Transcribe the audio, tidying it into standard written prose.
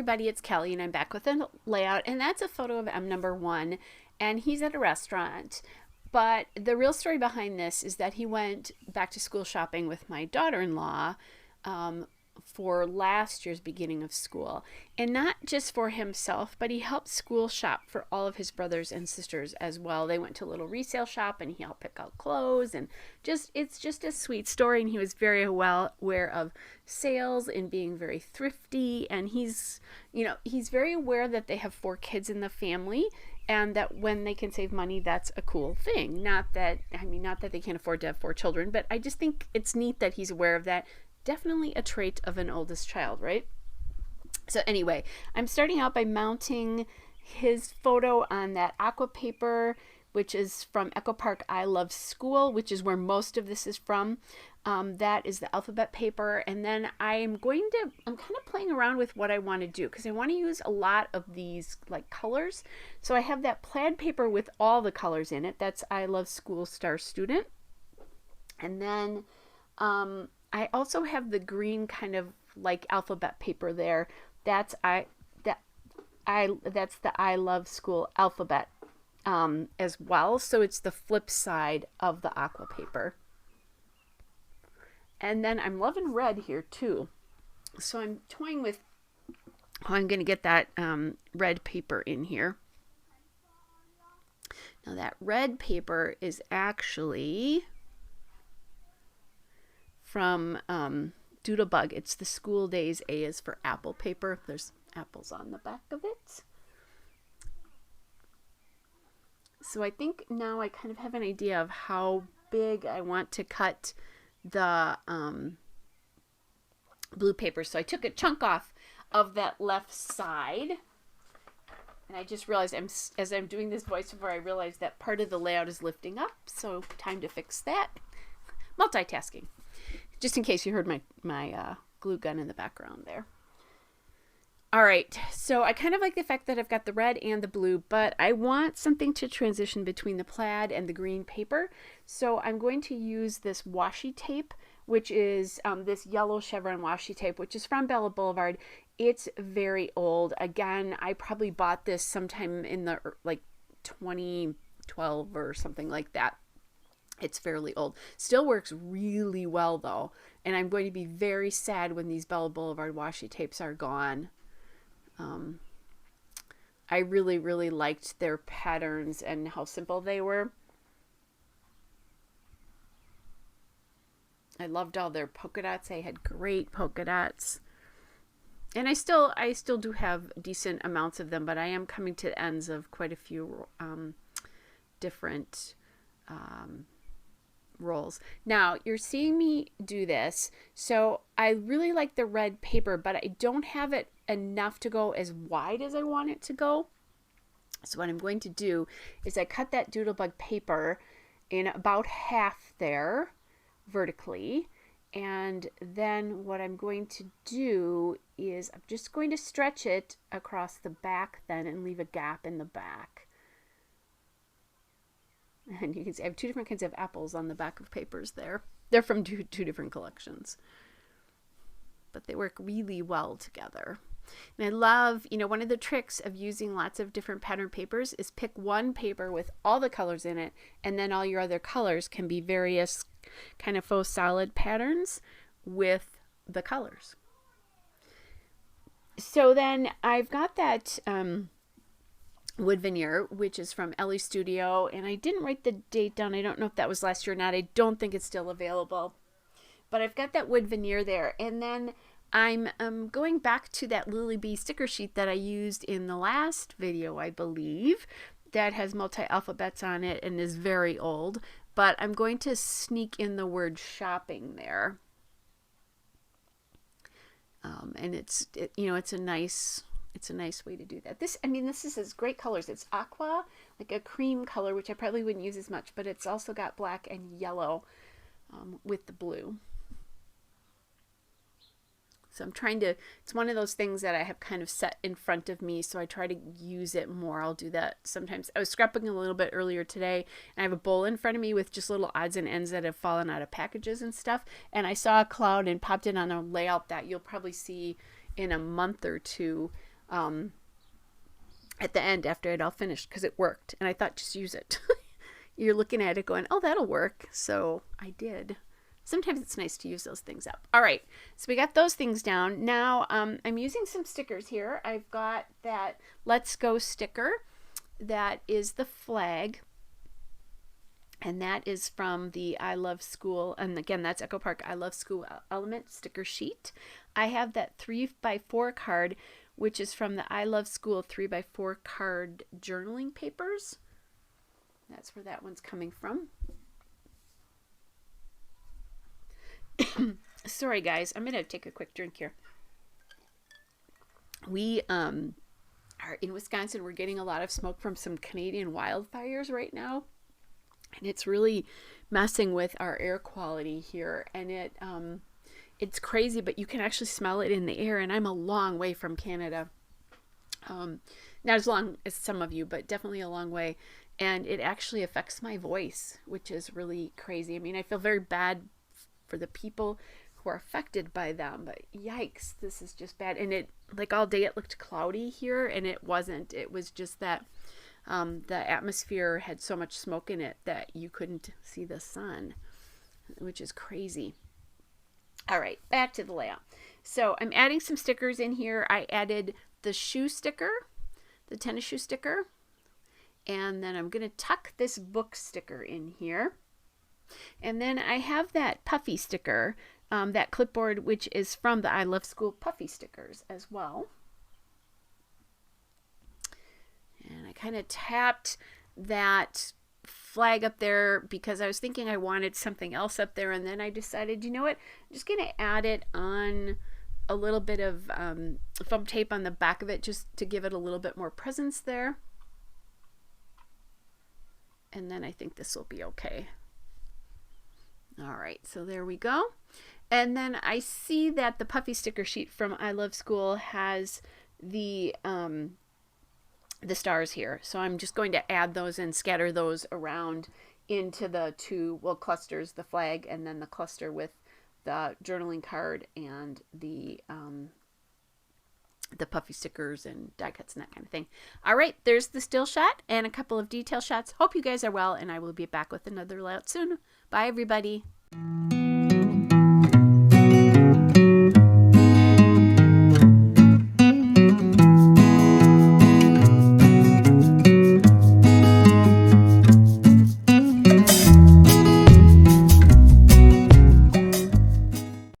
everybody, it's Kelly, and I'm back with a layout, and that's a photo of M number one, and he's at a restaurant. But the real story behind this is that he went back to school shopping with my daughter-in-law for last year's beginning of school. And not just for himself, but he helped school shop for all of his brothers and sisters as well. They went to a little resale shop and he helped pick out clothes, and it's just a sweet story. And he was very well aware of sales and being very thrifty. And he's very aware that they have 4 kids in the family, and that when they can save money, that's a cool thing. Not that they can't afford to have 4 children, but I just think it's neat that he's aware of that. Definitely a trait of an oldest child, right? So anyway, I'm starting out by mounting his photo on that aqua paper, which is from Echo Park I Love School, which is where most of this is from. That is the alphabet paper. And then I'm kind of playing around with what I want to do, because I want to use a lot of these like colors. So I have that plaid paper with all the colors in it. That's I Love School Star Student. And then I also have the green kind of like alphabet paper there. That's the I Love School alphabet as well. So it's the flip side of the aqua paper. And then I'm loving red here too. So I'm toying with how I'm going to get that red paper in here. Now that red paper is actually from Doodlebug. It's the School Days A is for apple paper. There's apples on the back of it. So I think now I kind of have an idea of how big I want to cut the blue paper. So I took a chunk off of that left side, and I just realized as I'm doing this voiceover, I realized that part of the layout is lifting up. So time to fix that. Multitasking. Just in case you heard my glue gun in the background there. All right, so I kind of like the fact that I've got the red and the blue, but I want something to transition between the plaid and the green paper. So I'm going to use this washi tape, which is this yellow chevron washi tape, which is from Bella Boulevard. It's very old. Again, I probably bought this sometime in the like 2012 or something like that. It's fairly old. Still works really well though. And I'm going to be very sad when these Bella Boulevard washi tapes are gone. I really, really liked their patterns and how simple they were. I loved all their polka dots. They had great polka dots. And I still do have decent amounts of them, but I am coming to the ends of quite a few different rolls. Now you're seeing me do this, so I really like the red paper, but I don't have it enough to go as wide as I want it to go. So what I'm going to do is I cut that Doodlebug paper in about half there vertically, and then what I'm going to do is I'm just going to stretch it across the back then and leave a gap in the back. And you can see I have 2 different kinds of apples on the back of papers there. They're from two different collections. But they work really well together. And I love, one of the tricks of using lots of different pattern papers is pick one paper with all the colors in it, and then all your other colors can be various kind of faux solid patterns with the colors. So then I've got that wood veneer, which is from Ellie Studio, and I didn't write the date down. I don't know if that was last year or not. I don't think it's still available, but I've got that wood veneer there. And then I'm going back to that Lily Bee sticker sheet that I used in the last video, I believe, that has multi-alphabets on it and is very old, but I'm going to sneak in the word shopping there. And it's a nice way to do that. This is great colors. It's aqua, like a cream color, which I probably wouldn't use as much, but it's also got black and yellow with the blue. So I'm trying to, it's one of those things that I have kind of set in front of me, so I try to use it more. I'll do that sometimes. I was scrapbooking a little bit earlier today, and I have a bowl in front of me with just little odds and ends that have fallen out of packages and stuff, and I saw a cloud and popped it on a layout that you'll probably see in a month or two at the end after it all finished because it worked. And I thought, just use it. You're looking at it going, oh, that'll work. So I did. Sometimes it's nice to use those things up. All right, so we got those things down. Now I'm using some stickers here. I've got that Let's Go sticker. That is the flag. And that is from the I Love School. And again, that's Echo Park I Love School Element sticker sheet. I have that 3x4 card, which is from the I Love School 3x4 card journaling papers. That's where that one's coming from. Sorry, guys. I'm going to take a quick drink here. We are in Wisconsin. We're getting a lot of smoke from some Canadian wildfires right now. And it's really messing with our air quality here. And it's crazy, but you can actually smell it in the air. And I'm a long way from Canada. Not as long as some of you, but definitely a long way. And it actually affects my voice, which is really crazy. I mean, I feel very bad for the people who are affected by them, but yikes, this is just bad. And it, like all day, it looked cloudy here, and it wasn't. It was just that the atmosphere had so much smoke in it that you couldn't see the sun, which is crazy. All right, back to the layout. So I'm adding some stickers in here. I added the shoe sticker, the tennis shoe sticker, and then I'm going to tuck this book sticker in here. And then I have that puffy sticker, that clipboard, which is from the I Love School puffy stickers as well. And I kind of tapped that flag up there because I was thinking I wanted something else up there. And then I decided, you know what, I'm just going to add it on a little bit of foam tape on the back of it just to give it a little bit more presence there. And then I think this will be okay. All right, so there we go. And then I see that the puffy sticker sheet from I Love School has the stars here. So I'm just going to add those and scatter those around into the two, well, clusters, the flag and then the cluster with the journaling card and the puffy stickers and die cuts and that kind of thing. All right, there's the still shot and a couple of detail shots. Hope you guys are well, and I will be back with another layout soon. Bye, everybody.